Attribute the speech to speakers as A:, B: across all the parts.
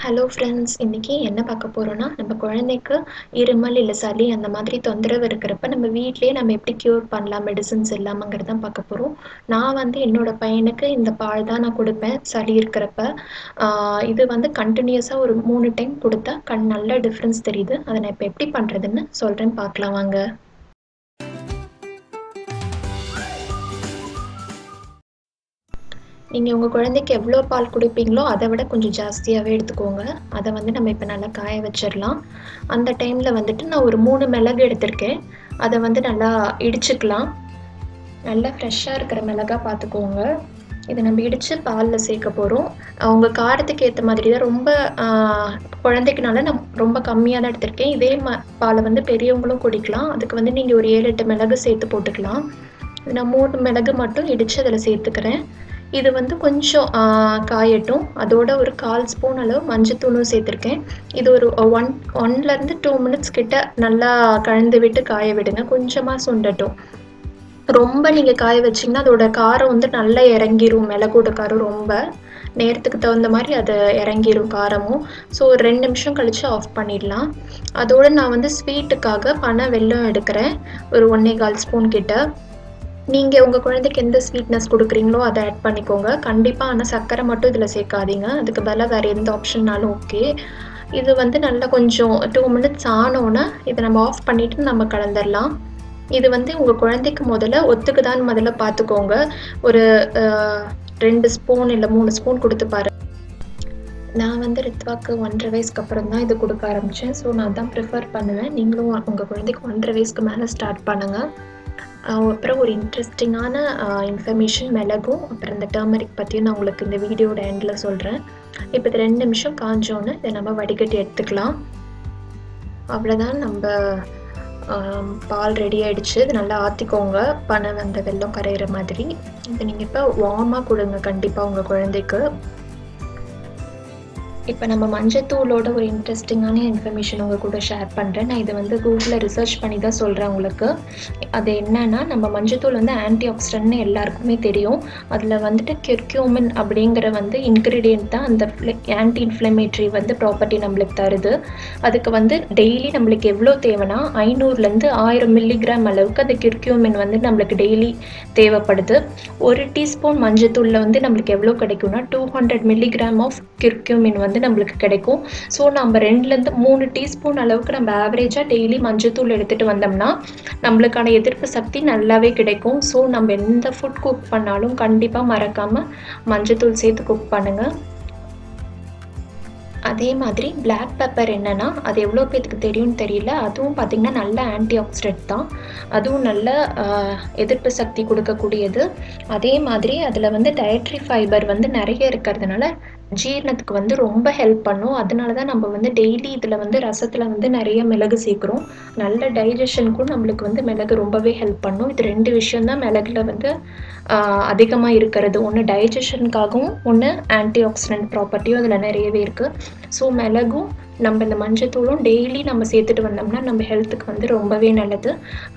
A: Hello friends, இன்னைக்கு என்ன பார்க்க போறோம்னா, நம்ம குழந்தைக்கு இருமல் இல்ல சளி அந்த மாதிரி தொந்தரவு இருக்கிறப்ப, நம்ம வீட்லயே நம்ம எப்படி கியூர் பண்ணலாம் மெடிசின்ஸ் இல்லாமங்கிறது தான் பார்க்க போறோம். நான் வந்து என்னோட பையனுக்கு இந்த பால் தான் நான் குடுப்பேன், சளி இருக்கிறப்ப. இது வந்து கன்டினியூஸா ஒரு 3 டைம் குடுத்தா நல்ல டிஃப்ரென்ஸ் தெரியுது. அத நான் இப்ப எப்படி பண்றதுன்னு சொல்றேன், பார்க்கலாம் வாங்க. நீங்க உங்க குழந்தைக்கு எவ்வளோ பால் குடுப்பீங்களோ, அத விட கொஞ்சம் ஜாஸ்தியாவே எடுத்துக்கோங்க. அத வந்து நம்ம இப்ப நல்லா காய வச்சிரலாம். அந்த டைம்ல வந்துட்டு நான் ஒரு 3 மிளகு எடுத்திருக்கேன். அத வந்து நல்லா இடிச்சுக்கலாம். நல்லா ஃப்ரெஷ்ஷா இருக்கிற மிளகா பார்த்துக்கோங்க. இத நம்ம இடிச்சு பால்ல சேர்க்க போறோம். உங்க காரத்துக்கு ஏத்த மாதிரி தான் ரொம்ப அ குழந்தைக்குனால நான் ரொம்ப கம்மியா தான் எடுத்திருக்கேன். இதே பால வந்து பெரியவங்களும் குடிக்கலாம். அதுக்கு வந்து நீங்க ஒரு 7, 8 மிளகு சேர்த்து போட்டுக்கலாம். நான் 3 மிளகு மட்டும் இடிச்சு அதில சேர்த்துக்கிறேன். இது வந்து கொஞ்சம் காயட்டும். அதோட ஒரு 1/4 ஸ்பூன் அளவு மஞ்சத்தூளும் சேர்த்துருக்கேன். இது ஒரு 1லேருந்து 2 மினிட்ஸ் கிட்ட நல்லா கலந்து விட்டு காய விடுங்க. கொஞ்சமா சுண்டட்டும். ரொம்ப நீங்க காய வச்சீங்கன்னா, அதோட காரம் வந்து நல்லா இறங்கிரும். மிளகோட காரம் ரொம்ப. நேரத்துக்கு தகுந்த மாரி அது இறங்கிரும் காரமும். ஸோ ஒரு 2 நிமிஷம் கழிச்சு ஆஃப் பண்ணிடலாம். அதோட நான் வந்து ஸ்வீட்டுக்காக பனை வெல்லம் எடுக்கிறேன். ஒரு 1 1/4 ஸ்பூன் கிட்ட. நீங்க உங்க குழந்தைக்கு எந்த ஸ்வீட்னஸ் குடுக்குறீங்களோ அத ஆட் பண்ணிக்கோங்க. கண்டிப்பா ஆனா சர்க்கரை மட்டும் இதுல சேர்க்காதீங்க. அதுக்கு பதிலா வேற எந்த ஆப்ஷன்னாலும் ஓகே. இது வந்து நல்லா கொஞ்சம் 2 மினிட்ஸ் ஆனோனே இத நம்ம ஆஃப் பண்ணிட்டு நம்ம கலந்துரலாம். இது வந்து உங்க குழந்தைக்கு முதல்ல ஒத்துக்குதான்னு முதல்ல பார்த்துக்கோங்க. ஒரு 2 ஸ்பூன் இல்ல 3 ஸ்பூன் குடுத்து பாருங்க. நான் வந்து ரித்வாக்கு 1 1/2 வயசுக்கு அப்புறம் தான் இது குடுக்க ஆரம்பிச்சேன். ஸோ நான் அதான் ப்ரிஃபர் பண்ணுவேன். நீங்களும் உங்க குழந்தைக்கு 1 1/2 வயசுக்கு மேல ஸ்டார்ட் பண்ணுங்க. அப்புறம் ஒரு இன்ட்ரெஸ்டிங்கான இன்ஃபர்மேஷன் மிளகும், அப்புறம் இந்த டர்மரிக் பற்றியும் நான் உங்களுக்கு இந்த வீடியோட எண்டில் சொல்கிறேன். இப்போ இது 2 நிமிஷம் காஞ்சோன்னு இதை நம்ம வடிகட்டி எடுத்துக்கலாம். அவ்வளோதான், நம்ம பால் ரெடி ஆகிடுச்சு. இது நல்லா ஆற்றிக்கோங்க, பனை வந்த வெல்லம் கரையிற மாதிரி. இதை நீங்கள் இப்போ வார்மாக கொடுங்க கண்டிப்பாக உங்கள் குழந்தைக்கு. இப்போ நம்ம மஞ்சத்தூளோட ஒரு இன்ட்ரெஸ்டிங்கான இன்ஃபர்மேஷன் உங்கள் கூட ஷேர் பண்ணுறேன். நான் இதை வந்து கூகுளில் ரிசர்ச் பண்ணி தான் சொல்கிறேன் உங்களுக்கு. அது என்னன்னா, நம்ம மஞ்சத்தூள் வந்து ஆன்டி ஆக்சிடென்ட்னு எல்லாருக்குமே தெரியும். அதில் வந்துட்டு கெர்க்யூமின் அப்படிங்கிற வந்து இன்க்ரீடியன்ட் தான் அந்த ஆன்டி இன்ஃப்ளமேட்ரி வந்து ப்ராப்பர்ட்டி நம்மளுக்கு தருது. அதுக்கு வந்து டெய்லி நம்மளுக்கு எவ்வளோ தேவைன்னா 500லேருந்து 1000 மில்லிகிராம் அளவுக்கு அந்த கெர்க்யூமின் வந்து நம்மளுக்கு டெய்லி தேவைப்படுது. 1 டீஸ்பூன் மஞ்சத்தூளில் வந்து நம்மளுக்கு எவ்வளோ கிடைக்கும்னா 200 மில்லிகிராம் ஆஃப் கெர்க்யூமின் வந்து நம்மளுக்கு கிடைக்கும். ஸோ நம்ம 2லேருந்து 3 டீஸ்பூன் அளவுக்கு நம்ம ஆவரேஜாக டெய்லி மஞ்சத்தூள் எடுத்துகிட்டு வந்தோம்னா நம்மளுக்கான எதிர்ப்பு சக்தி நல்லாவே கிடைக்கும். ஸோ நம்ம எந்த ஃபுட் குக் பண்ணாலும் கண்டிப்பாக மறக்காமல் மஞ்சத்தூள் சேர்த்து குக் பண்ணுங்கள். அதே மாதிரி பிளாக் பெப்பர் என்னென்னா, அது எவ்வளோ பேருக்கு தெரியும்னு தெரியல. அதுவும் பார்த்திங்கன்னா நல்ல ஆன்டி ஆக்சிடென்ட் தான். அதுவும் நல்ல எதிர்ப்பு சக்தி கொடுக்கக்கூடியது. அதே மாதிரி அதில் வந்து டயட்ரி ஃபைபர் வந்து நிறைய இருக்கிறதுனால ஜீரணத்துக்கு வந்து ரொம்ப ஹெல்ப் பண்ணும். அதனால தான் நம்ம வந்து டெய்லி இதில் வந்து ரசத்தில் வந்து நிறைய மிளகு சேர்க்குறோம். நல்ல டைஜஷனுக்கும் நம்மளுக்கு வந்து மிளகு ரொம்பவே ஹெல்ப் பண்ணும். இது 2 விஷயந்தான் மிளகுல வந்து அதிகமாக இருக்கிறது. ஒன்று டைஜஷனுக்காகவும், ஒன்று ஆன்டி ஆக்சிடென்ட் ப்ராப்பர்ட்டியும் அதில் நிறையவே இருக்குது. ஸோ மிளகும் நம்ம இந்த மஞ்சத்தூளும் டெய்லி நம்ம சேர்த்துட்டு வந்தோம்னா நம்ம ஹெல்த்துக்கு வந்து ரொம்பவே நல்லது.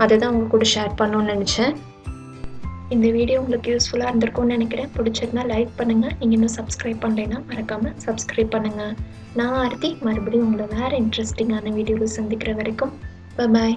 A: அதை தான் உங்க கூட ஷேர் பண்ணணும்னு நினச்சேன். இந்த வீடியோ உங்களுக்கு யூஸ்ஃபுல்லாக இருந்திருக்கும்னு நினைக்கிறேன். பிடிச்சிருந்தா லைக் பண்ணுங்கள். நீங்கள் இன்னும் சப்ஸ்கிரைப் பண்ணலைன்னா மறக்காமல் சப்ஸ்கிரைப் பண்ணுங்கள். நான் ஆர்த்தி, மறுபடியும் உங்களை வேறு இன்ட்ரெஸ்டிங்கான வீடியோவில் சந்திக்கிற வரைக்கும் பாய்.